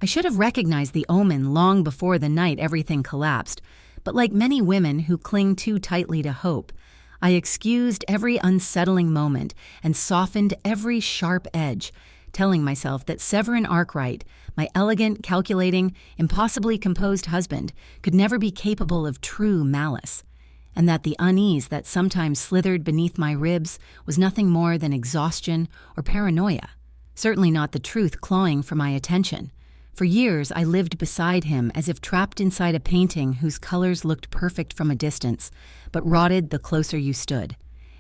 I should have recognized the omen long before the night everything collapsed, but like many women who cling too tightly to hope, I excused every unsettling moment and softened every sharp edge, telling myself that Severin Arkwright, my elegant, calculating, impossibly composed husband, could never be capable of true malice, and that the unease that sometimes slithered beneath my ribs was nothing more than exhaustion or paranoia, certainly not the truth clawing for my attention. For years, I lived beside him as if trapped inside a painting whose colors looked perfect from a distance, but rotted the closer you stood.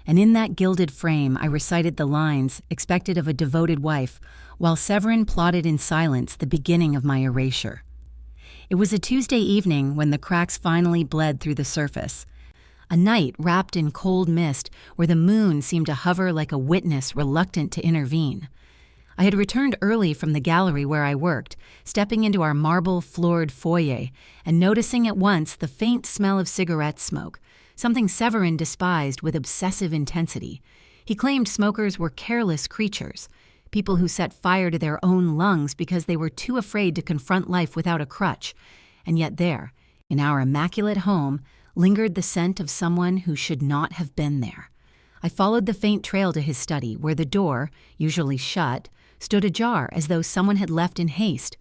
And in that gilded frame, I recited the lines expected of a devoted wife, while Severin plotted in silence the beginning of my erasure. It was a Tuesday evening when the cracks finally bled through the surface. A night wrapped in cold mist where the moon seemed to hover like a witness reluctant to intervene. I had returned early from the gallery where I worked, stepping into our marble-floored foyer and noticing at once the faint smell of cigarette smoke, something Severin despised with obsessive intensity. He claimed smokers were careless creatures, people who set fire to their own lungs because they were too afraid to confront life without a crutch. And yet there, in our immaculate home, lingered the scent of someone who should not have been there. I followed the faint trail to his study, where the door, usually shut, stood ajar as though someone had left in haste.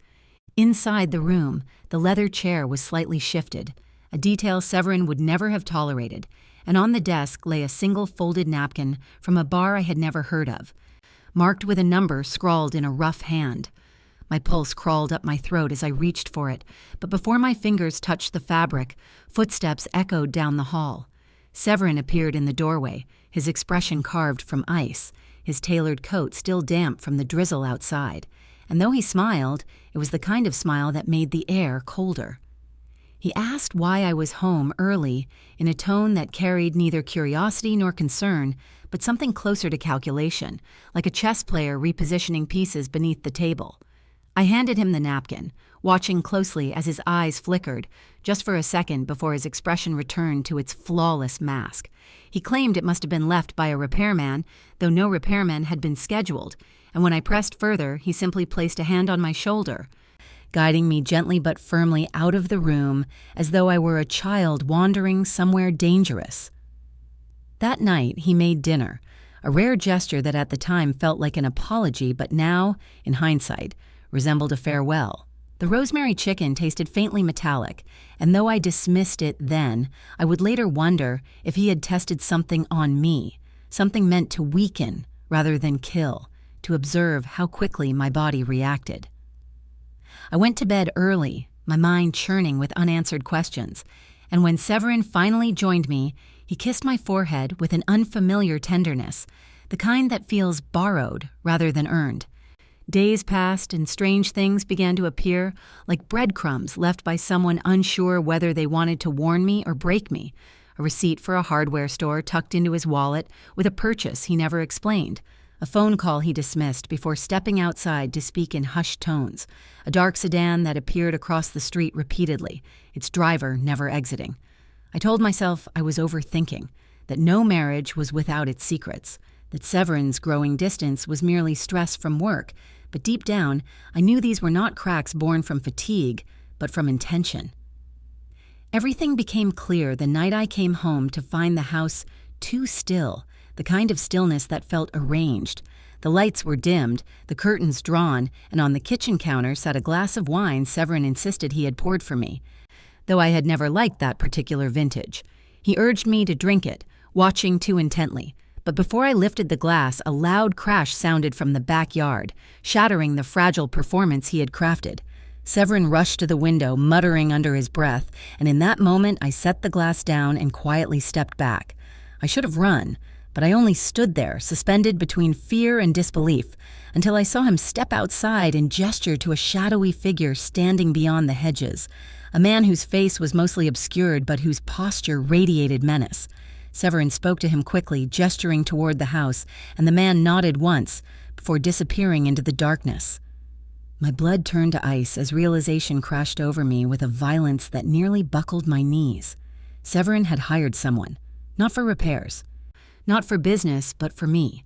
Inside the room, the leather chair was slightly shifted, a detail Severin would never have tolerated, and on the desk lay a single folded napkin from a bar I had never heard of, marked with a number scrawled in a rough hand. My pulse crawled up my throat as I reached for it, but before my fingers touched the fabric, footsteps echoed down the hall. Severin appeared in the doorway, his expression carved from ice, his tailored coat still damp from the drizzle outside, and though he smiled, it was the kind of smile that made the air colder. He asked why I was home early in a tone that carried neither curiosity nor concern, but something closer to calculation, like a chess player repositioning pieces beneath the table. I handed him the napkin, watching closely as his eyes flickered, just for a second before his expression returned to its flawless mask. He claimed it must have been left by a repairman, though no repairman had been scheduled, and when I pressed further, he simply placed a hand on my shoulder, guiding me gently but firmly out of the room as though I were a child wandering somewhere dangerous. That night, he made dinner, a rare gesture that at the time felt like an apology but now, in hindsight, resembled a farewell. The rosemary chicken tasted faintly metallic, and though I dismissed it then, I would later wonder if he had tested something on me, something meant to weaken rather than kill, to observe how quickly my body reacted. I went to bed early, my mind churning with unanswered questions, and when Severin finally joined me, he kissed my forehead with an unfamiliar tenderness, the kind that feels borrowed rather than earned. Days passed and strange things began to appear, like breadcrumbs left by someone unsure whether they wanted to warn me or break me, a receipt for a hardware store tucked into his wallet with a purchase he never explained, a phone call he dismissed before stepping outside to speak in hushed tones, a dark sedan that appeared across the street repeatedly, its driver never exiting. I told myself I was overthinking, that no marriage was without its secrets, that Severin's growing distance was merely stress from work, but deep down, I knew these were not cracks born from fatigue, but from intention. Everything became clear the night I came home to find the house too still, the kind of stillness that felt arranged. The lights were dimmed, the curtains drawn, and on the kitchen counter sat a glass of wine Severin insisted he had poured for me, though I had never liked that particular vintage. He urged me to drink it, watching too intently. But before I lifted the glass, a loud crash sounded from the backyard, shattering the fragile performance he had crafted. Severin rushed to the window, muttering under his breath, and in that moment I set the glass down and quietly stepped back. I should have run, but I only stood there, suspended between fear and disbelief, until I saw him step outside and gesture to a shadowy figure standing beyond the hedges, a man whose face was mostly obscured but whose posture radiated menace. Severin spoke to him quickly, gesturing toward the house, and the man nodded once, before disappearing into the darkness. My blood turned to ice as realization crashed over me with a violence that nearly buckled my knees. Severin had hired someone, not for repairs, not for business, but for me.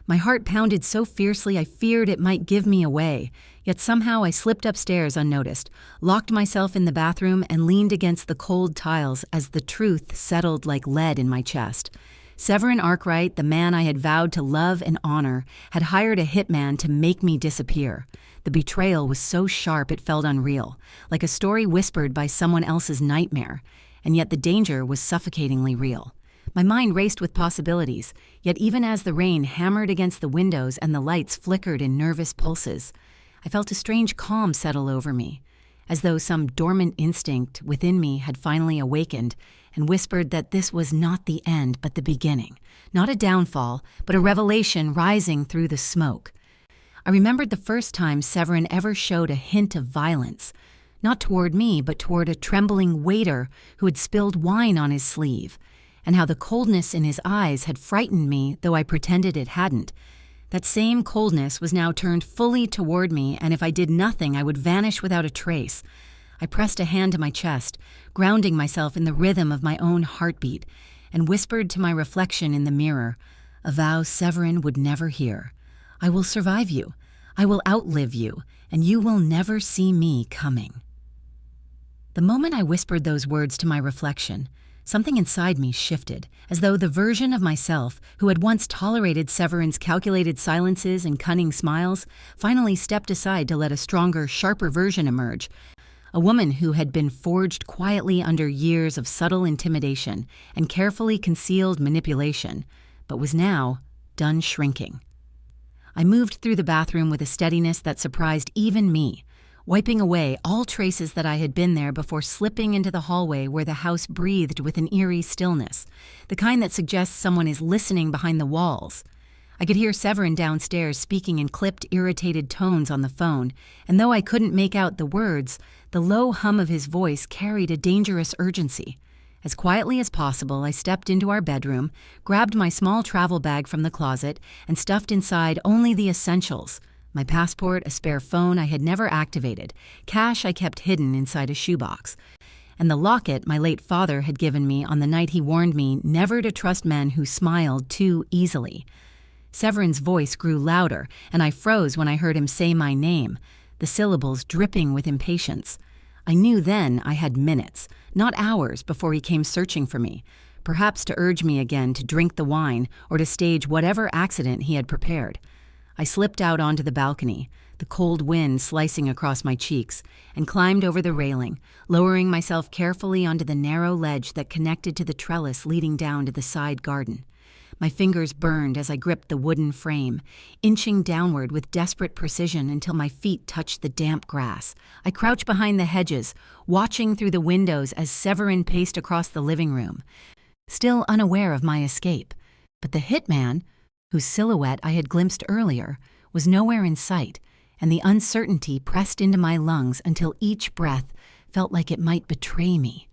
My heart pounded so fiercely I feared it might give me away, yet somehow I slipped upstairs unnoticed, locked myself in the bathroom, and leaned against the cold tiles as the truth settled like lead in my chest. Severin Arkwright, the man I had vowed to love and honor, had hired a hitman to make me disappear. The betrayal was so sharp it felt unreal, like a story whispered by someone else's nightmare, and yet the danger was suffocatingly real. My mind raced with possibilities, yet even as the rain hammered against the windows and the lights flickered in nervous pulses, I felt a strange calm settle over me, as though some dormant instinct within me had finally awakened and whispered that this was not the end but the beginning, not a downfall, but a revelation rising through the smoke. I remembered the first time Severin ever showed a hint of violence, not toward me but toward a trembling waiter who had spilled wine on his sleeve, and how the coldness in his eyes had frightened me, though I pretended it hadn't. That same coldness was now turned fully toward me, and if I did nothing, I would vanish without a trace. I pressed a hand to my chest, grounding myself in the rhythm of my own heartbeat, and whispered to my reflection in the mirror, a vow Severin would never hear. I will survive you. I will outlive you, and you will never see me coming. The moment I whispered those words to my reflection, something inside me shifted, as though the version of myself who had once tolerated Severin's calculated silences and cunning smiles finally stepped aside to let a stronger, sharper version emerge. A woman who had been forged quietly under years of subtle intimidation and carefully concealed manipulation, but was now done shrinking. I moved through the bathroom with a steadiness that surprised even me, wiping away all traces that I had been there before slipping into the hallway where the house breathed with an eerie stillness, the kind that suggests someone is listening behind the walls. I could hear Severin downstairs speaking in clipped, irritated tones on the phone, and though I couldn't make out the words, the low hum of his voice carried a dangerous urgency. As quietly as possible, I stepped into our bedroom, grabbed my small travel bag from the closet, and stuffed inside only the essentials: my passport, a spare phone I had never activated, cash I kept hidden inside a shoebox, and the locket my late father had given me on the night he warned me never to trust men who smiled too easily. Severin's voice grew louder, and I froze when I heard him say my name, the syllables dripping with impatience. I knew then I had minutes, not hours, before he came searching for me, perhaps to urge me again to drink the wine or to stage whatever accident he had prepared. I slipped out onto the balcony, the cold wind slicing across my cheeks, and climbed over the railing, lowering myself carefully onto the narrow ledge that connected to the trellis leading down to the side garden. My fingers burned as I gripped the wooden frame, inching downward with desperate precision until my feet touched the damp grass. I crouched behind the hedges, watching through the windows as Severin paced across the living room, still unaware of my escape. But the hitman, whose silhouette I had glimpsed earlier, was nowhere in sight, and the uncertainty pressed into my lungs until each breath felt like it might betray me.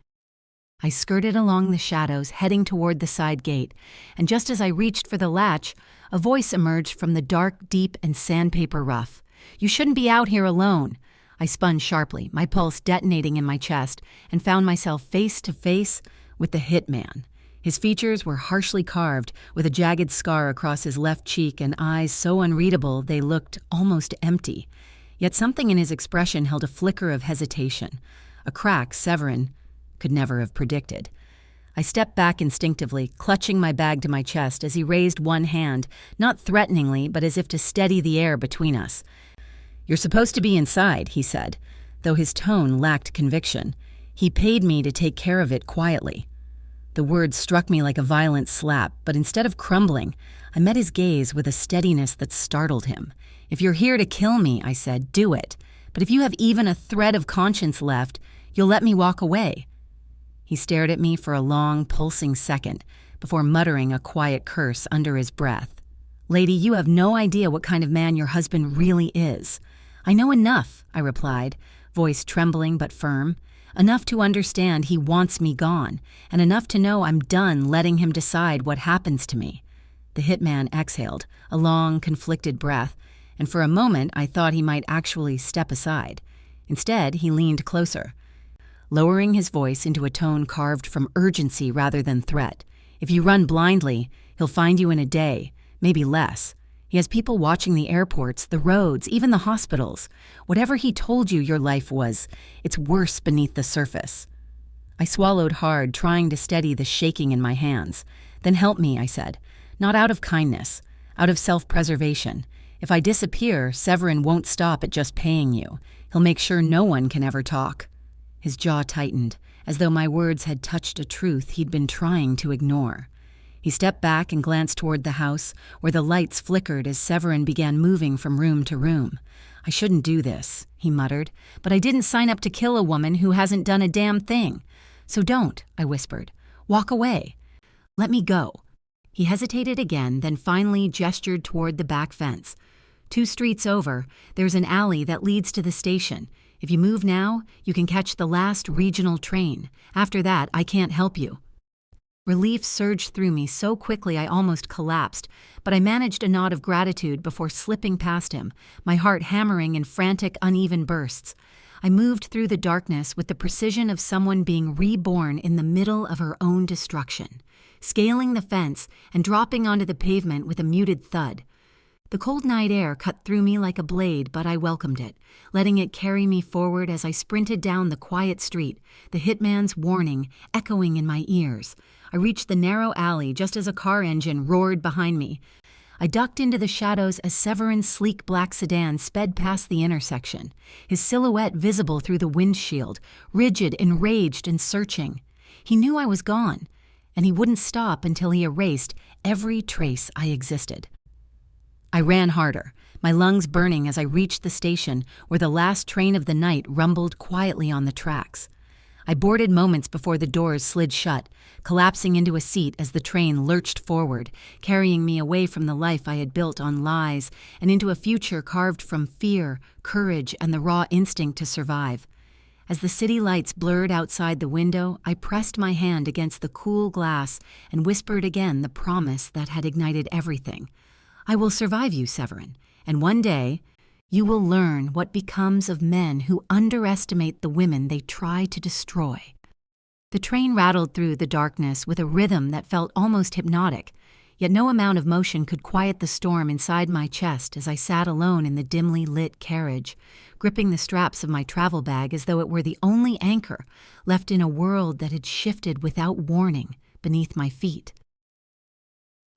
I skirted along the shadows, heading toward the side gate, and just as I reached for the latch, a voice emerged from the dark, deep, and sandpaper rough. "You shouldn't be out here alone." I spun sharply, my pulse detonating in my chest, and found myself face to face with the hitman. His features were harshly carved, with a jagged scar across his left cheek and eyes so unreadable they looked almost empty. Yet something in his expression held a flicker of hesitation, a crack Severin could never have predicted. I stepped back instinctively, clutching my bag to my chest as he raised one hand, not threateningly, but as if to steady the air between us. "You're supposed to be inside," he said, though his tone lacked conviction. He paid me to take care of it quietly. The words struck me like a violent slap, but instead of crumbling, I met his gaze with a steadiness that startled him. "If you're here to kill me," I said, "do it. But if you have even a thread of conscience left, you'll let me walk away." He stared at me for a long, pulsing second before muttering a quiet curse under his breath. "Lady, you have no idea what kind of man your husband really is." "I know enough," I replied, voice trembling but firm. "Enough to understand he wants me gone, and enough to know I'm done letting him decide what happens to me." The hitman exhaled, a long, conflicted breath, and for a moment I thought he might actually step aside. Instead, he leaned closer, lowering his voice into a tone carved from urgency rather than threat. "If you run blindly, he'll find you in a day, maybe less." He has people watching the airports, the roads, even the hospitals. Whatever he told you your life was, it's worse beneath the surface." I swallowed hard, trying to steady the shaking in my hands. "Then help me," I said. "Not out of kindness, out of self-preservation. If I disappear, Severin won't stop at just paying you. He'll make sure no one can ever talk." His jaw tightened, as though my words had touched a truth he'd been trying to ignore. He stepped back and glanced toward the house, where the lights flickered as Severin began moving from room to room. "I shouldn't do this," he muttered, "but I didn't sign up to kill a woman who hasn't done a damn thing. So don't," I whispered. "Walk away. Let me go." He hesitated again, then finally gestured toward the back fence. "2 streets over, there's an alley that leads to the station. If you move now, you can catch the last regional train. After that, I can't help you." Relief surged through me so quickly I almost collapsed, but I managed a nod of gratitude before slipping past him, my heart hammering in frantic, uneven bursts. I moved through the darkness with the precision of someone being reborn in the middle of her own destruction, scaling the fence and dropping onto the pavement with a muted thud. The cold night air cut through me like a blade, but I welcomed it, letting it carry me forward as I sprinted down the quiet street, the hitman's warning echoing in my ears. I reached the narrow alley just as a car engine roared behind me. I ducked into the shadows as Severin's sleek black sedan sped past the intersection, his silhouette visible through the windshield, rigid, enraged, and searching. He knew I was gone, and he wouldn't stop until he erased every trace I existed. I ran harder, my lungs burning as I reached the station where the last train of the night rumbled quietly on the tracks. I boarded moments before the doors slid shut, collapsing into a seat as the train lurched forward, carrying me away from the life I had built on lies and into a future carved from fear, courage, and the raw instinct to survive. As the city lights blurred outside the window, I pressed my hand against the cool glass and whispered again the promise that had ignited everything. "I will survive you, Severin, and one day you will learn what becomes of men who underestimate the women they try to destroy." The train rattled through the darkness with a rhythm that felt almost hypnotic, yet no amount of motion could quiet the storm inside my chest as I sat alone in the dimly lit carriage, gripping the straps of my travel bag as though it were the only anchor left in a world that had shifted without warning beneath my feet.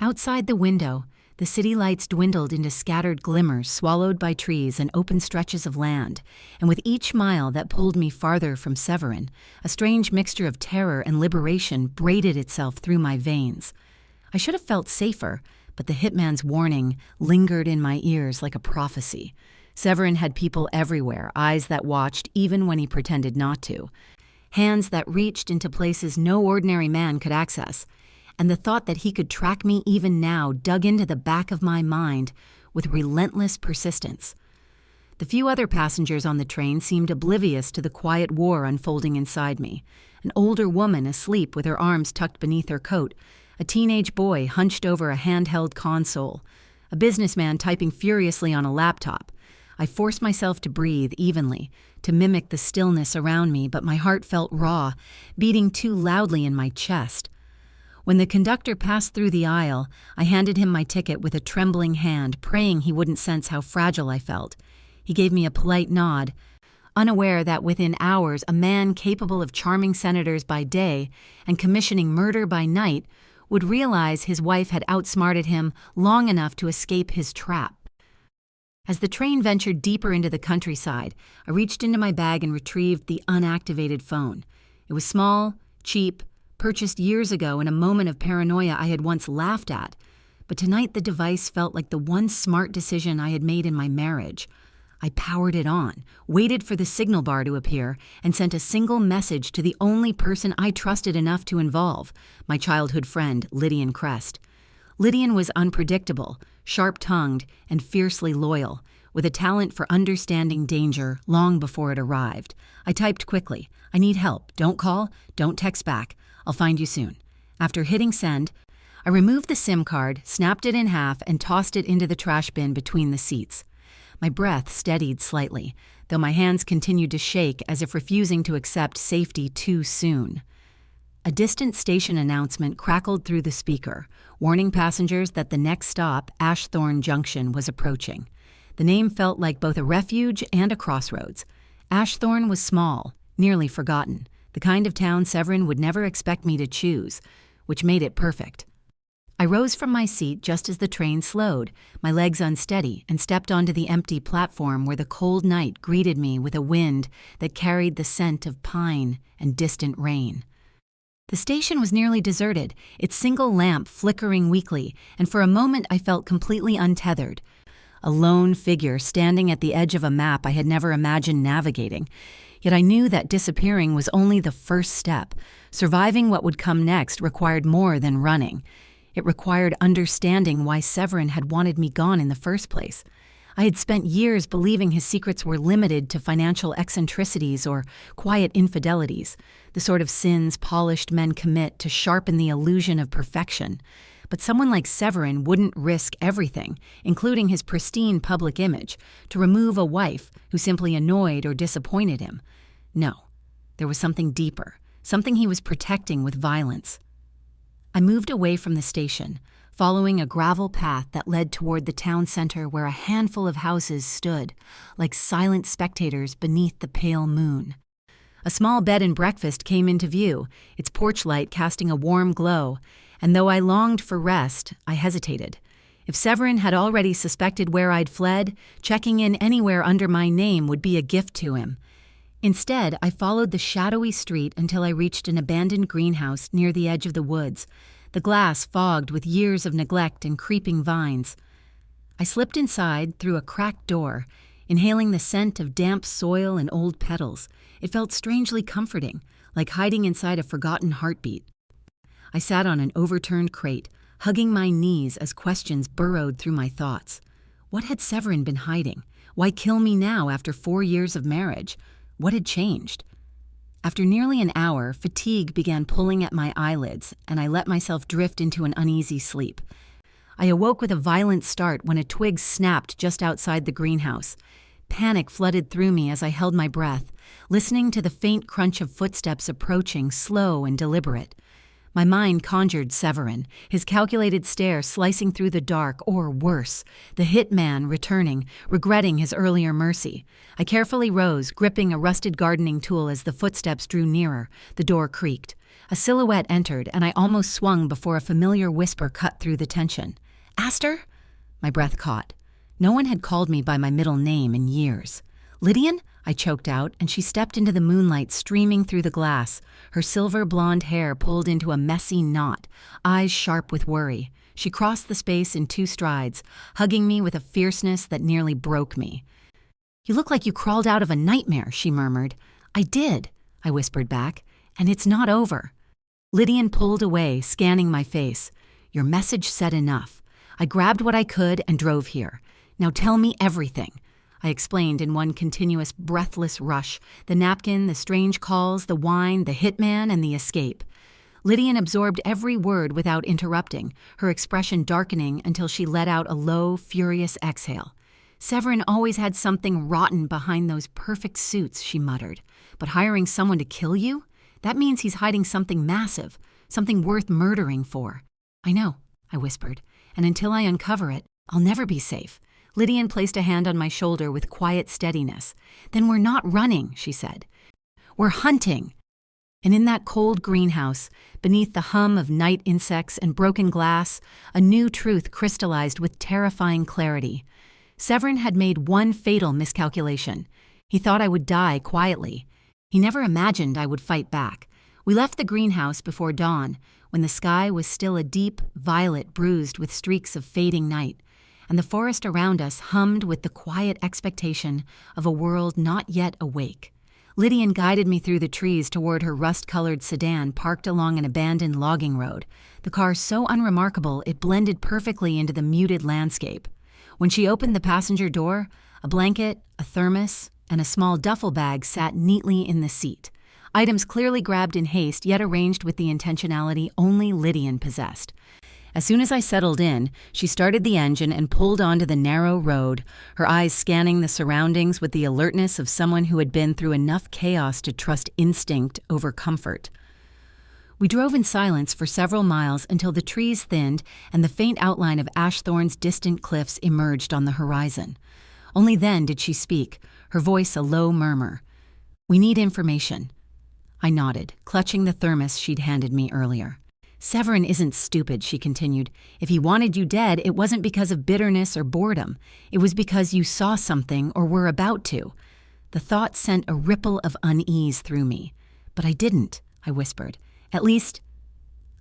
Outside the window, the city lights dwindled into scattered glimmers swallowed by trees and open stretches of land, and with each mile that pulled me farther from Severin, a strange mixture of terror and liberation braided itself through my veins. I should have felt safer, but the hitman's warning lingered in my ears like a prophecy. Severin had people everywhere, eyes that watched even when he pretended not to, hands that reached into places no ordinary man could access, and the thought that he could track me even now dug into the back of my mind with relentless persistence. The few other passengers on the train seemed oblivious to the quiet war unfolding inside me. An older woman asleep with her arms tucked beneath her coat, a teenage boy hunched over a handheld console, a businessman typing furiously on a laptop. I forced myself to breathe evenly, to mimic the stillness around me, but my heart felt raw, beating too loudly in my chest. When the conductor passed through the aisle, I handed him my ticket with a trembling hand, praying he wouldn't sense how fragile I felt. He gave me a polite nod, unaware that within hours a man capable of charming senators by day and commissioning murder by night would realize his wife had outsmarted him long enough to escape his trap. As the train ventured deeper into the countryside, I reached into my bag and retrieved the unactivated phone. It was small, cheap, purchased years ago in a moment of paranoia I had once laughed at, but tonight the device felt like the one smart decision I had made in my marriage. I powered it on, waited for the signal bar to appear, and sent a single message to the only person I trusted enough to involve, my childhood friend, Lydian Crest. Lydian was unpredictable, sharp-tongued, and fiercely loyal, with a talent for understanding danger long before it arrived. I typed quickly, "I need help. Don't call. Don't text back. I'll find you soon." After hitting send, I removed the SIM card, snapped it in half, and tossed it into the trash bin between the seats. My breath steadied slightly, though my hands continued to shake as if refusing to accept safety too soon. a distant station announcement crackled through the speaker, warning passengers that the next stop, Ashthorne Junction, was approaching. The name felt like both a refuge and a crossroads. Ashthorne was small, nearly forgotten, the kind of town Severin would never expect me to choose, which made it perfect. I rose from my seat just as the train slowed, my legs unsteady, and stepped onto the empty platform where the cold night greeted me with a wind that carried the scent of pine and distant rain. The station was nearly deserted, its single lamp flickering weakly, and for a moment I felt completely untethered. A lone figure standing at the edge of a map I had never imagined navigating. Yet I knew that disappearing was only the first step. Surviving what would come next required more than running. It required understanding why Severin had wanted me gone in the first place. I had spent years believing his secrets were limited to financial eccentricities or quiet infidelities, the sort of sins polished men commit to sharpen the illusion of perfection. But someone like Severin wouldn't risk everything, including his pristine public image, to remove a wife who simply annoyed or disappointed him. No, there was something deeper, something he was protecting with violence. I moved away from the station, following a gravel path that led toward the town center where a handful of houses stood, like silent spectators beneath the pale moon. A small bed and breakfast came into view, its porch light casting a warm glow, and though I longed for rest, I hesitated. If Severin had already suspected where I'd fled, checking in anywhere under my name would be a gift to him. Instead, I followed the shadowy street until I reached an abandoned greenhouse near the edge of the woods, the glass fogged with years of neglect and creeping vines. I slipped inside through a cracked door, inhaling the scent of damp soil and old petals. It felt strangely comforting, like hiding inside a forgotten heartbeat. I sat on an overturned crate, hugging my knees as questions burrowed through my thoughts. What had Severin been hiding? Why kill me now after 4 years of marriage? What had changed? After nearly an hour, fatigue began pulling at my eyelids, and I let myself drift into an uneasy sleep. I awoke with a violent start when a twig snapped just outside the greenhouse. Panic flooded through me as I held my breath, listening to the faint crunch of footsteps approaching, slow and deliberate. My mind conjured Severin, his calculated stare slicing through the dark, or worse, the hitman returning, regretting his earlier mercy. I carefully rose, gripping a rusted gardening tool as the footsteps drew nearer. The door creaked. A silhouette entered, and I almost swung before a familiar whisper cut through the tension. "Aster?" My breath caught. No one had called me by my middle name in years. "Lydian?" I choked out, and she stepped into the moonlight streaming through the glass, her silver blonde hair pulled into a messy knot, eyes sharp with worry. She crossed the space in 2 strides, hugging me with a fierceness that nearly broke me. "You look like you crawled out of a nightmare," she murmured. "I did," I whispered back, "and it's not over." Lydian pulled away, scanning my face. "Your message said enough. I grabbed what I could and drove here. Now tell me everything." I explained in one continuous, breathless rush, the napkin, the strange calls, the wine, the hitman, and the escape. Lydian absorbed every word without interrupting, her expression darkening until she let out a low, furious exhale. "Severin always had something rotten behind those perfect suits," she muttered. "But hiring someone to kill you? That means he's hiding something massive, something worth murdering for." "I know," I whispered, "and until I uncover it, I'll never be safe." Lydian placed a hand on my shoulder with quiet steadiness. "Then we're not running," she said. "We're hunting." And in that cold greenhouse, beneath the hum of night insects and broken glass, a new truth crystallized with terrifying clarity. Severin had made one fatal miscalculation. He thought I would die quietly. He never imagined I would fight back. We left the greenhouse before dawn, when the sky was still a deep violet bruised with streaks of fading night, and the forest around us hummed with the quiet expectation of a world not yet awake. Lydian guided me through the trees toward her rust-colored sedan parked along an abandoned logging road, the car so unremarkable it blended perfectly into the muted landscape. When she opened the passenger door, a blanket, a thermos, and a small duffel bag sat neatly in the seat, items clearly grabbed in haste yet arranged with the intentionality only Lydian possessed. As soon as I settled in, she started the engine and pulled onto the narrow road, her eyes scanning the surroundings with the alertness of someone who had been through enough chaos to trust instinct over comfort. We drove in silence for several miles until the trees thinned and the faint outline of Ashthorn's distant cliffs emerged on the horizon. Only then did she speak, her voice a low murmur. "We need information." I nodded, clutching the thermos she'd handed me earlier. "Severin isn't stupid," she continued. "If he wanted you dead, it wasn't because of bitterness or boredom. It was because you saw something or were about to." The thought sent a ripple of unease through me. "But I didn't," I whispered. "At least,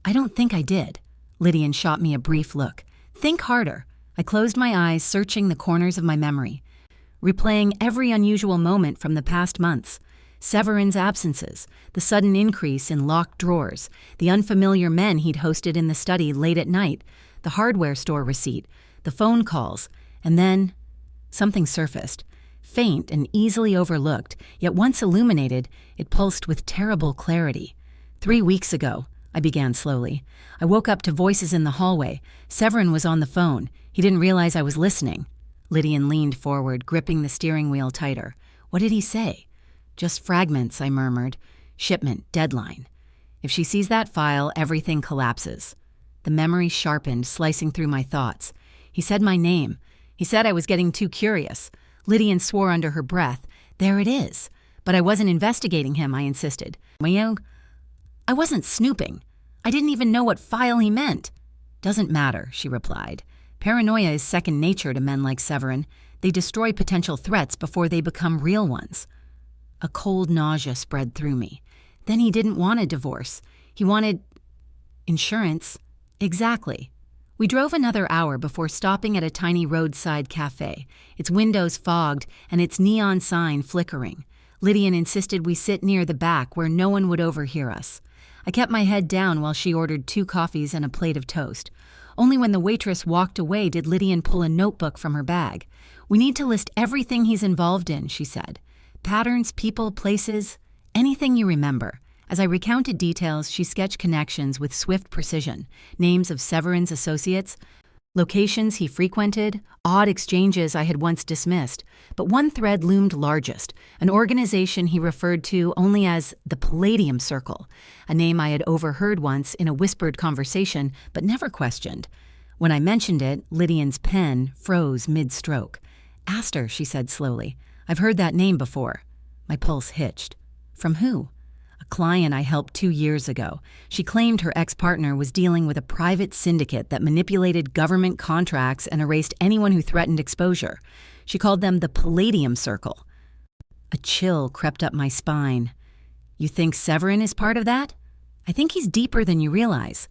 I don't think I did." Lydian shot me a brief look. "Think harder." I closed my eyes, searching the corners of my memory, replaying every unusual moment from the past months. Severin's absences, the sudden increase in locked drawers, the unfamiliar men he'd hosted in the study late at night, the hardware store receipt, the phone calls, and then something surfaced. Faint and easily overlooked, yet once illuminated, it pulsed with terrible clarity. 3 weeks ago, I began slowly. I woke up to voices in the hallway. Severin was on the phone. He didn't realize I was listening. Lydian leaned forward, gripping the steering wheel tighter. "What did he say?" "Just fragments," I murmured. "Shipment, deadline." "If she sees that file, everything collapses." The memory sharpened, slicing through my thoughts. "He said my name. He said I was getting too curious." Lydian swore under her breath. "There it is." "But I wasn't investigating him," I insisted. "Well, I wasn't snooping. I didn't even know what file he meant." "Doesn't matter," she replied. "Paranoia is second nature to men like Severin. They destroy potential threats before they become real ones." A cold nausea spread through me. Then he didn't want a divorce. He wanted insurance. Exactly. We drove another hour before stopping at a tiny roadside cafe, its windows fogged and its neon sign flickering. Lydian insisted we sit near the back where no one would overhear us. I kept my head down while she ordered 2 coffees and a plate of toast. Only when the waitress walked away did Lydian pull a notebook from her bag. "We need to list everything he's involved in," she said. "Patterns, people, places, anything you remember." As I recounted details, she sketched connections with swift precision, names of Severin's associates, locations he frequented, odd exchanges I had once dismissed. But one thread loomed largest, an organization he referred to only as the Palladium Circle, a name I had overheard once in a whispered conversation but never questioned. When I mentioned it, Lydian's pen froze mid-stroke. "Astor," she said slowly. "I've heard that name before." My pulse hitched. "From who?" "A client I helped 2 years ago. She claimed her ex-partner was dealing with a private syndicate that manipulated government contracts and erased anyone who threatened exposure. She called them the Palladium Circle." A chill crept up my spine. "You think Severin is part of that?" "I think he's deeper than you realize."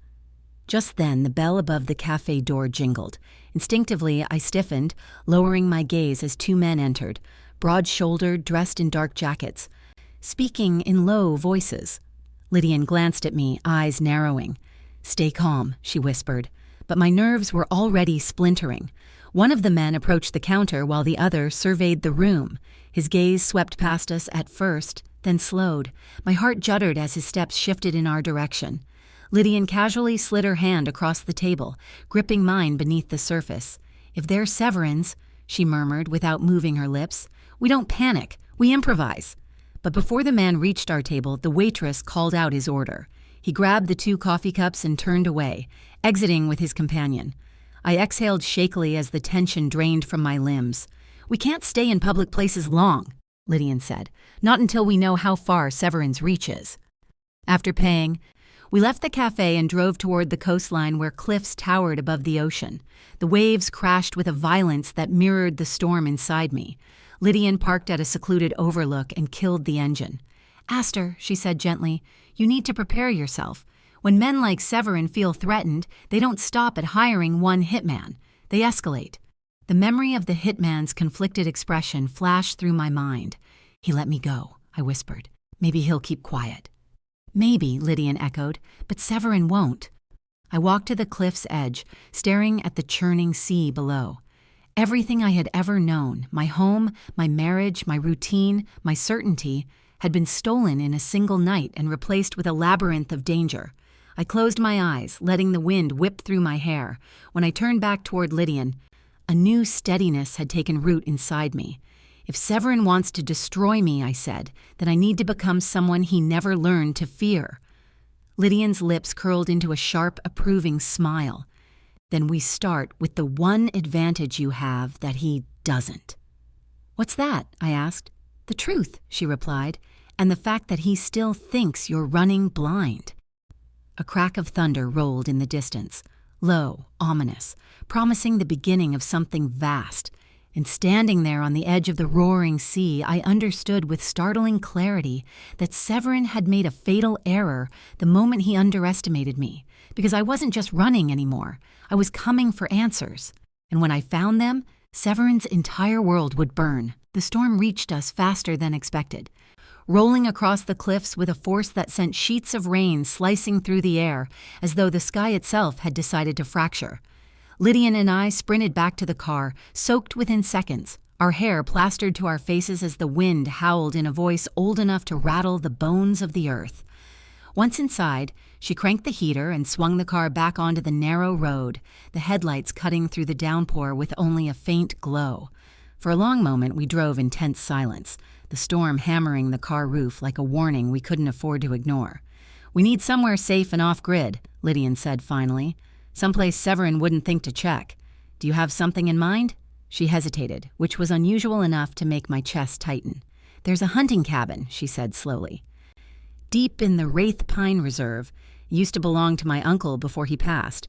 Just then, the bell above the cafe door jingled. Instinctively, I stiffened, lowering my gaze as 2 men entered, broad-shouldered, dressed in dark jackets, speaking in low voices. Lydian glanced at me, eyes narrowing. "Stay calm," she whispered, but my nerves were already splintering. One of the men approached the counter while the other surveyed the room. His gaze swept past us at first, then slowed. My heart juddered as his steps shifted in our direction. Lydian casually slid her hand across the table, gripping mine beneath the surface. "If they're Severin's," she murmured without moving her lips, "we don't panic, we improvise." But before the man reached our table, the waitress called out his order. He grabbed the 2 coffee cups and turned away, exiting with his companion. I exhaled shakily as the tension drained from my limbs. "We can't stay in public places long," Lydian said. "Not until we know how far Severin's reach is." After paying, we left the cafe and drove toward the coastline where cliffs towered above the ocean. The waves crashed with a violence that mirrored the storm inside me. Lydian parked at a secluded overlook and killed the engine. "Astor," she said gently, "you need to prepare yourself. When men like Severin feel threatened, they don't stop at hiring one hitman. They escalate." The memory of the hitman's conflicted expression flashed through my mind. "He let me go," I whispered. "Maybe he'll keep quiet." "Maybe," Lydian echoed, "but Severin won't." I walked to the cliff's edge, staring at the churning sea below. Everything I had ever known, my home, my marriage, my routine, my certainty, had been stolen in a single night and replaced with a labyrinth of danger. I closed my eyes, letting the wind whip through my hair. When I turned back toward Lydian, a new steadiness had taken root inside me. "If Severin wants to destroy me," I said, "then I need to become someone he never learned to fear." Lydian's lips curled into a sharp, approving smile. "Then we start with the one advantage you have that he doesn't." "What's that?" I asked. "The truth," she replied, "and the fact that he still thinks you're running blind." A crack of thunder rolled in the distance, low, ominous, promising the beginning of something vast. And standing there on the edge of the roaring sea, I understood with startling clarity that Severin had made a fatal error the moment he underestimated me, because I wasn't just running anymore. I was coming for answers. And when I found them, Severin's entire world would burn. The storm reached us faster than expected, rolling across the cliffs with a force that sent sheets of rain slicing through the air, as though the sky itself had decided to fracture. Lydian and I sprinted back to the car, soaked within seconds, our hair plastered to our faces as the wind howled in a voice old enough to rattle the bones of the earth. Once inside, she cranked the heater and swung the car back onto the narrow road, the headlights cutting through the downpour with only a faint glow. For a long moment, we drove in tense silence, the storm hammering the car roof like a warning we couldn't afford to ignore. "We need somewhere safe and off-grid," Lydian said finally. "Someplace Severin wouldn't think to check. Do you have something in mind?" She hesitated, which was unusual enough to make my chest tighten. "There's a hunting cabin," she said slowly. "Deep in the Wraith Pine Reserve. It used to belong to my uncle before he passed.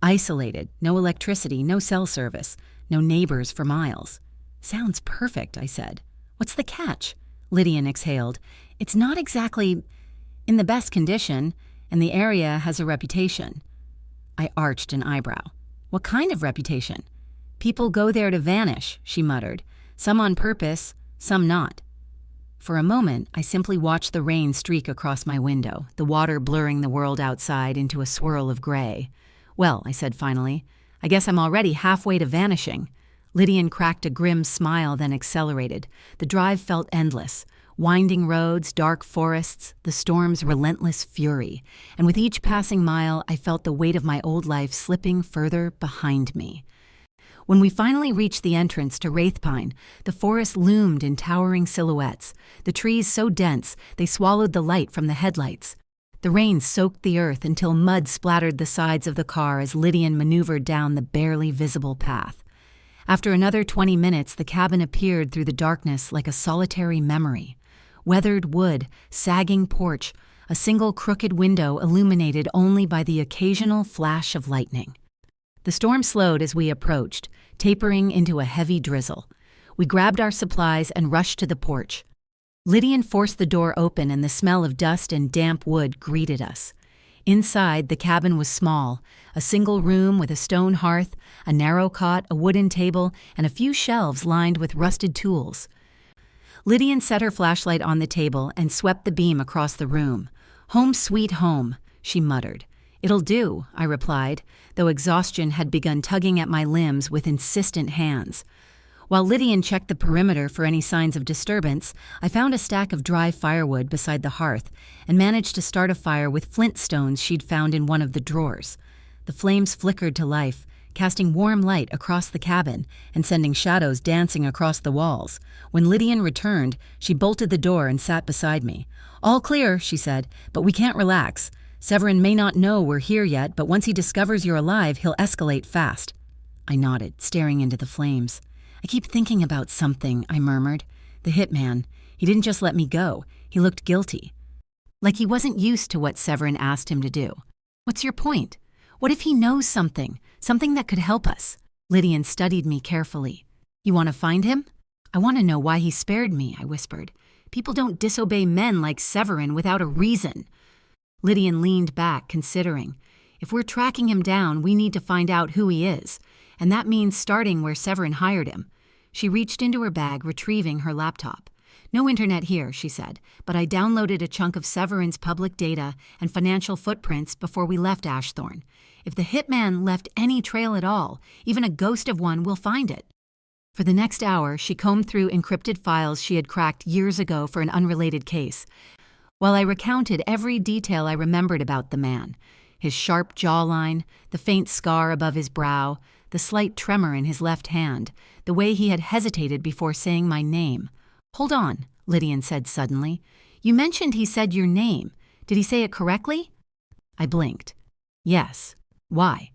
Isolated, no electricity, no cell service, no neighbors for miles." "Sounds perfect," I said. "What's the catch?" Lydian exhaled. "It's not exactly in the best condition, and the area has a reputation." I arched an eyebrow. "What kind of reputation?" "People go there to vanish," she muttered. "Some on purpose, some not." For a moment, I simply watched the rain streak across my window, the water blurring the world outside into a swirl of gray. "Well," I said finally, "I guess I'm already halfway to vanishing." Lydian cracked a grim smile, then accelerated. The drive felt endless. Winding roads, dark forests, the storm's relentless fury. And with each passing mile, I felt the weight of my old life slipping further behind me. When we finally reached the entrance to Wraithpine, the forest loomed in towering silhouettes, the trees so dense they swallowed the light from the headlights. The rain soaked the earth until mud splattered the sides of the car as Lydian maneuvered down the barely visible path. After another 20 minutes, the cabin appeared through the darkness like a solitary memory. Weathered wood, sagging porch, a single crooked window illuminated only by the occasional flash of lightning. The storm slowed as we approached, tapering into a heavy drizzle. We grabbed our supplies and rushed to the porch. Lydian forced the door open and the smell of dust and damp wood greeted us. Inside, the cabin was small, a single room with a stone hearth, a narrow cot, a wooden table, and a few shelves lined with rusted tools. Lydian set her flashlight on the table and swept the beam across the room. "Home sweet home," she muttered. "It'll do," I replied, though exhaustion had begun tugging at my limbs with insistent hands. While Lydian checked the perimeter for any signs of disturbance, I found a stack of dry firewood beside the hearth and managed to start a fire with flint stones she'd found in one of the drawers. The flames flickered to life, casting warm light across the cabin and sending shadows dancing across the walls. When Lydian returned, she bolted the door and sat beside me. "All clear," she said, "but we can't relax. Severin may not know we're here yet, but once he discovers you're alive, he'll escalate fast." I nodded, staring into the flames. "I keep thinking about something," I murmured. "The hitman. He didn't just let me go. He looked guilty. Like he wasn't used to what Severin asked him to do. What's your point? What if he knows something that could help us?" Lydian studied me carefully. "You want to find him?" "I want to know why he spared me," I whispered. "People don't disobey men like Severin without a reason." Lydian leaned back, considering. "If we're tracking him down, we need to find out who he is, and that means starting where Severin hired him." She reached into her bag, retrieving her laptop. "No internet here," she said, "but I downloaded a chunk of Severin's public data and financial footprints before we left Ashthorne. If the hitman left any trail at all, even a ghost of one, we'll find it." For the next hour, she combed through encrypted files she had cracked years ago for an unrelated case, while I recounted every detail I remembered about the man. His sharp jawline, the faint scar above his brow, the slight tremor in his left hand, the way he had hesitated before saying my name. "Hold on," Lydian said suddenly. "You mentioned he said your name. Did he say it correctly?" I blinked. Yes. Why?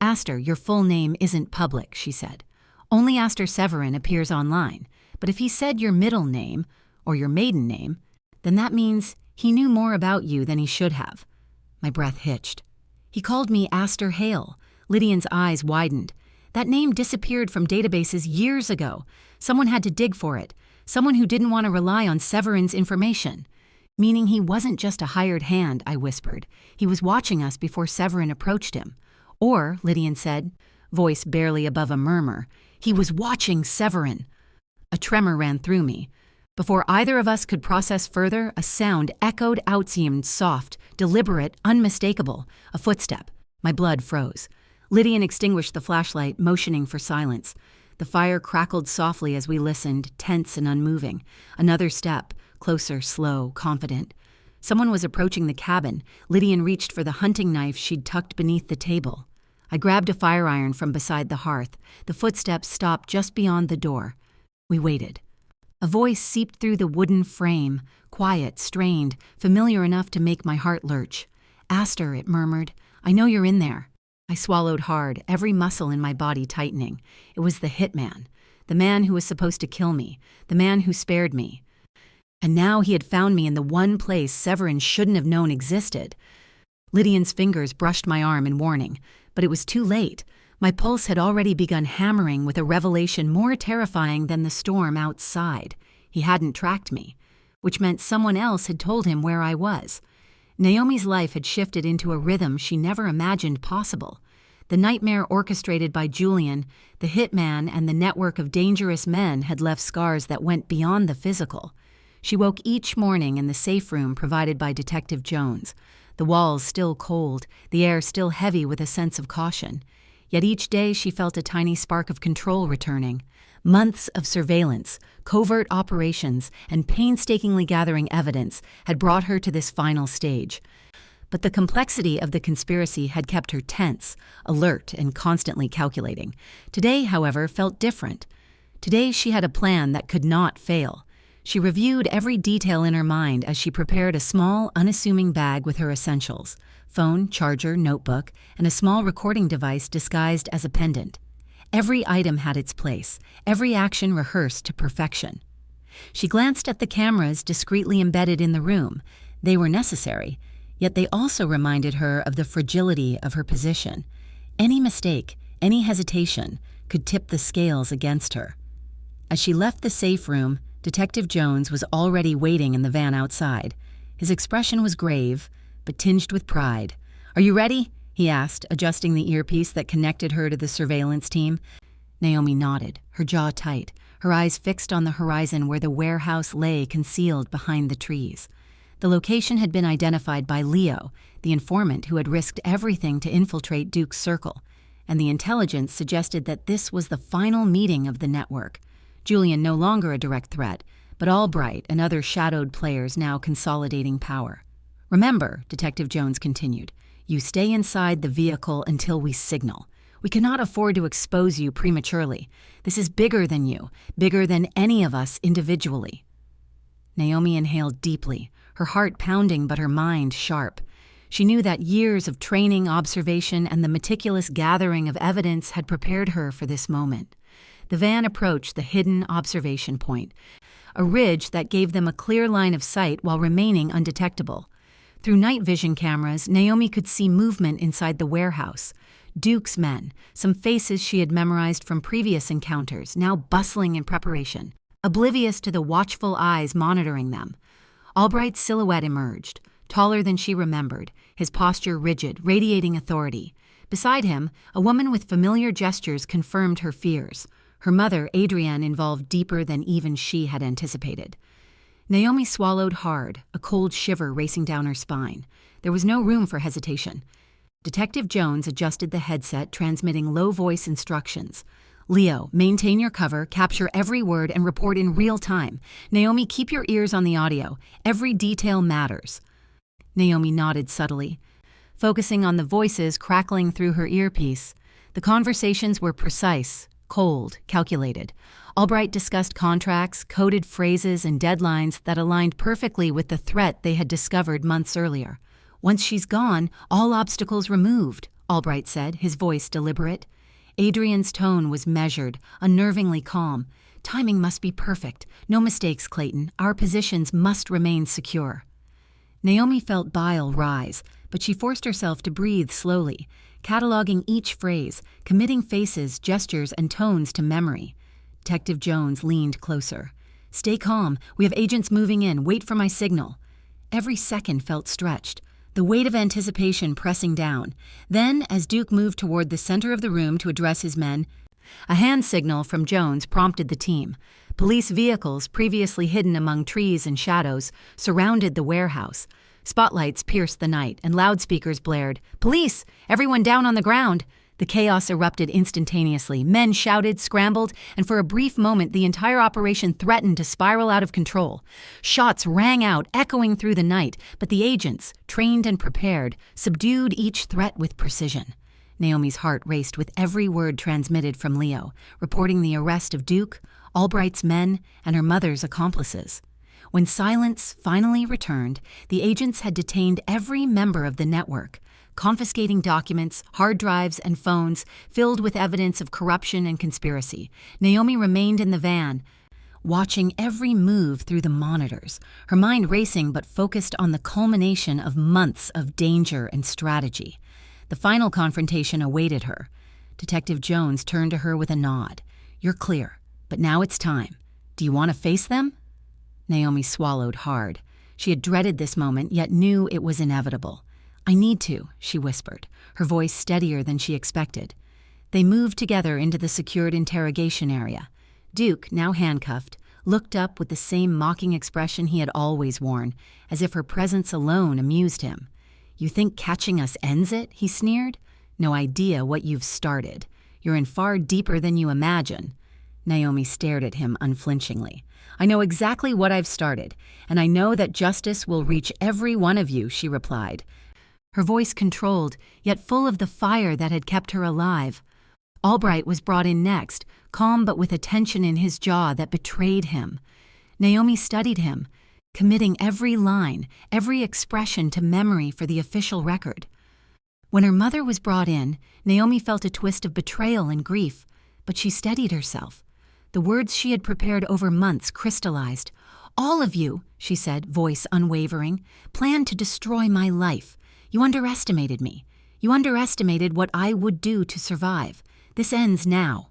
Aster, your full name isn't public, she said. Only Aster Severin appears online. But if he said your middle name, or your maiden name, then that means he knew more about you than he should have. My breath hitched. He called me Aster Hale. Lydian's eyes widened. That name disappeared from databases years ago. Someone had to dig for it. Someone who didn't want to rely on Severin's information. Meaning he wasn't just a hired hand, I whispered. He was watching us before Severin approached him. Or, Lydian said, voice barely above a murmur, he was watching Severin. A tremor ran through me. Before either of us could process further, a sound echoed out, seemed soft, deliberate, unmistakable. A footstep. My blood froze. Lydian extinguished the flashlight, motioning for silence. The fire crackled softly as we listened, tense and unmoving. Another step, closer, slow, confident. Someone was approaching the cabin. Lydian reached for the hunting knife she'd tucked beneath the table. I grabbed a fire iron from beside the hearth. The footsteps stopped just beyond the door. We waited. A voice seeped through the wooden frame, quiet, strained, familiar enough to make my heart lurch. Aster, it murmured, I know you're in there. I swallowed hard, every muscle in my body tightening. It was the hitman, the man who was supposed to kill me, the man who spared me. And now he had found me in the one place Severin shouldn't have known existed. Lydian's fingers brushed my arm in warning, but it was too late. My pulse had already begun hammering with a revelation more terrifying than the storm outside. He hadn't tracked me, which meant someone else had told him where I was. Naomi's life had shifted into a rhythm she never imagined possible. The nightmare orchestrated by Julian, the hitman, and the network of dangerous men had left scars that went beyond the physical. She woke each morning in the safe room provided by Detective Jones, the walls still cold, the air still heavy with a sense of caution. Yet each day she felt a tiny spark of control returning. Months of surveillance, covert operations, and painstakingly gathering evidence had brought her to this final stage. But the complexity of the conspiracy had kept her tense, alert, and constantly calculating. Today, however, felt different. Today she had a plan that could not fail. She reviewed every detail in her mind as she prepared a small, unassuming bag with her essentials: phone, charger, notebook, and a small recording device disguised as a pendant. Every item had its place, every action rehearsed to perfection. She glanced at the cameras discreetly embedded in the room. They were necessary, yet they also reminded her of the fragility of her position. Any mistake, any hesitation, could tip the scales against her. As she left the safe room, Detective Jones was already waiting in the van outside. His expression was grave, but tinged with pride. "Are you ready?" he asked, adjusting the earpiece that connected her to the surveillance team. Naomi nodded, her jaw tight, her eyes fixed on the horizon where the warehouse lay concealed behind the trees. The location had been identified by Leo, the informant who had risked everything to infiltrate Duke's circle, and the intelligence suggested that this was the final meeting of the network. Julian no longer a direct threat, but Albright and other shadowed players now consolidating power. "Remember," Detective Jones continued, "you stay inside the vehicle until we signal. We cannot afford to expose you prematurely. This is bigger than you, bigger than any of us individually." Naomi inhaled deeply, her heart pounding but her mind sharp. She knew that years of training, observation, and the meticulous gathering of evidence had prepared her for this moment. The van approached the hidden observation point, a ridge that gave them a clear line of sight while remaining undetectable. Through night vision cameras, Naomi could see movement inside the warehouse. Duke's men, some faces she had memorized from previous encounters, now bustling in preparation, oblivious to the watchful eyes monitoring them. Albright's silhouette emerged, taller than she remembered, his posture rigid, radiating authority. Beside him, a woman with familiar gestures confirmed her fears. Her mother, Adrienne, involved deeper than even she had anticipated. Naomi swallowed hard, a cold shiver racing down her spine. There was no room for hesitation. Detective Jones adjusted the headset, transmitting low-voice instructions. "Leo, maintain your cover, capture every word, and report in real time. Naomi, keep your ears on the audio. Every detail matters." Naomi nodded subtly, focusing on the voices crackling through her earpiece. The conversations were precise, cold, calculated. Albright discussed contracts, coded phrases, and deadlines that aligned perfectly with the threat they had discovered months earlier. Once she's gone, all obstacles removed, Albright said, his voice deliberate. Adrian's tone was measured, unnervingly calm. Timing must be perfect. No mistakes, Clayton. Our positions must remain secure. Naomi felt bile rise, but she forced herself to breathe slowly, cataloging each phrase, committing faces, gestures, and tones to memory. Detective Jones leaned closer. Stay calm. We have agents moving in. Wait for my signal. Every second felt stretched, the weight of anticipation pressing down. Then, as Duke moved toward the center of the room to address his men, a hand signal from Jones prompted the team. Police vehicles, previously hidden among trees and shadows, surrounded the warehouse. Spotlights pierced the night, and loudspeakers blared, "Police! Everyone down on the ground!" The chaos erupted instantaneously. Men shouted, scrambled, and for a brief moment the entire operation threatened to spiral out of control. Shots rang out, echoing through the night, but the agents, trained and prepared, subdued each threat with precision. Naomi's heart raced with every word transmitted from Leo, reporting the arrest of Duke, Albright's men, and her mother's accomplices. When silence finally returned, the agents had detained every member of the network, confiscating documents, hard drives, and phones filled with evidence of corruption and conspiracy. Naomi remained in the van, watching every move through the monitors, her mind racing but focused on the culmination of months of danger and strategy. The final confrontation awaited her. Detective Jones turned to her with a nod. "You're clear, but now it's time. Do you want to face them?" Naomi swallowed hard. She had dreaded this moment, yet knew it was inevitable. "I need to," she whispered, her voice steadier than she expected. They moved together into the secured interrogation area. Duke, now handcuffed, looked up with the same mocking expression he had always worn, as if her presence alone amused him. "You think catching us ends it?" he sneered. "No idea what you've started. You're in far deeper than you imagine." Naomi stared at him unflinchingly. "I know exactly what I've started, and I know that justice will reach every one of you," she replied. Her voice controlled, yet full of the fire that had kept her alive. Albright was brought in next, calm but with a tension in his jaw that betrayed him. Naomi studied him, committing every line, every expression to memory for the official record. When her mother was brought in, Naomi felt a twist of betrayal and grief, but she steadied herself. The words she had prepared over months crystallized. "All of you," she said, voice unwavering, "planned to destroy my life. You underestimated me. You underestimated what I would do to survive. This ends now."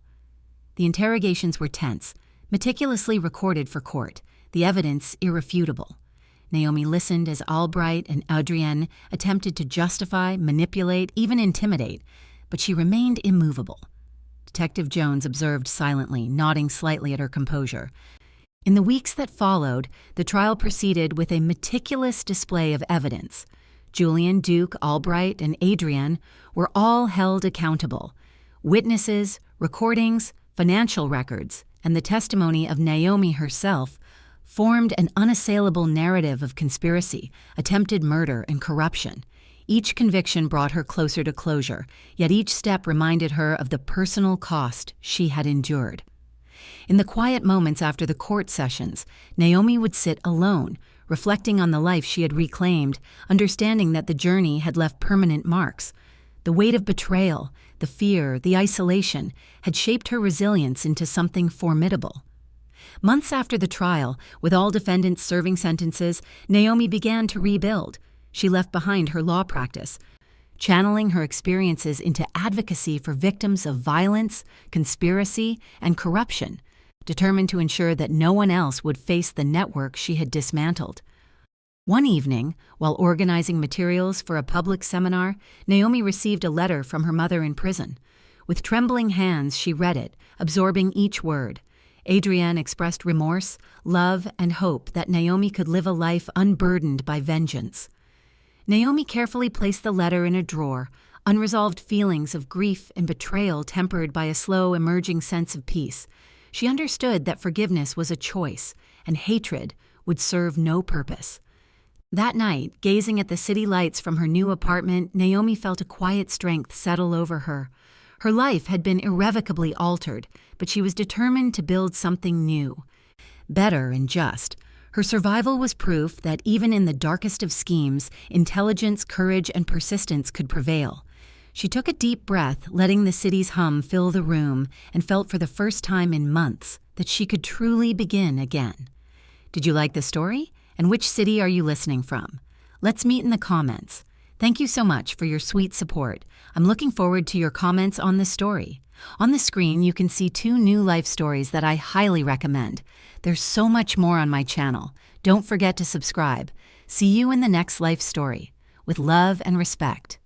The interrogations were tense, meticulously recorded for court, the evidence irrefutable. Naomi listened as Albright and Adrienne attempted to justify, manipulate, even intimidate, but she remained immovable. Detective Jones observed silently, nodding slightly at her composure. In the weeks that followed, the trial proceeded with a meticulous display of evidence. Julian, Duke, Albright, and Adrienne were all held accountable. Witnesses, recordings, financial records, and the testimony of Naomi herself formed an unassailable narrative of conspiracy, attempted murder, and corruption. Each conviction brought her closer to closure, yet each step reminded her of the personal cost she had endured. In the quiet moments after the court sessions, Naomi would sit alone, reflecting on the life she had reclaimed, understanding that the journey had left permanent marks. The weight of betrayal, the fear, the isolation, had shaped her resilience into something formidable. Months after the trial, with all defendants serving sentences, Naomi began to rebuild. She left behind her law practice, channeling her experiences into advocacy for victims of violence, conspiracy, and corruption, determined to ensure that no one else would face the network she had dismantled. One evening, while organizing materials for a public seminar, Naomi received a letter from her mother in prison. With trembling hands, she read it, absorbing each word. Adrienne expressed remorse, love, and hope that Naomi could live a life unburdened by vengeance. Naomi carefully placed the letter in a drawer, unresolved feelings of grief and betrayal tempered by a slow emerging sense of peace. She understood that forgiveness was a choice, and hatred would serve no purpose. That night, gazing at the city lights from her new apartment, Naomi felt a quiet strength settle over her. Her life had been irrevocably altered, but she was determined to build something new, better and just. Her survival was proof that even in the darkest of schemes, intelligence, courage, and persistence could prevail. She took a deep breath, letting the city's hum fill the room, and felt for the first time in months that she could truly begin again. Did you like the story? And which city are you listening from? Let's meet in the comments. Thank you so much for your sweet support. I'm looking forward to your comments on this story. On the screen, you can see 2 new life stories that I highly recommend. There's so much more on my channel. Don't forget to subscribe. See you in the next life story. With love and respect.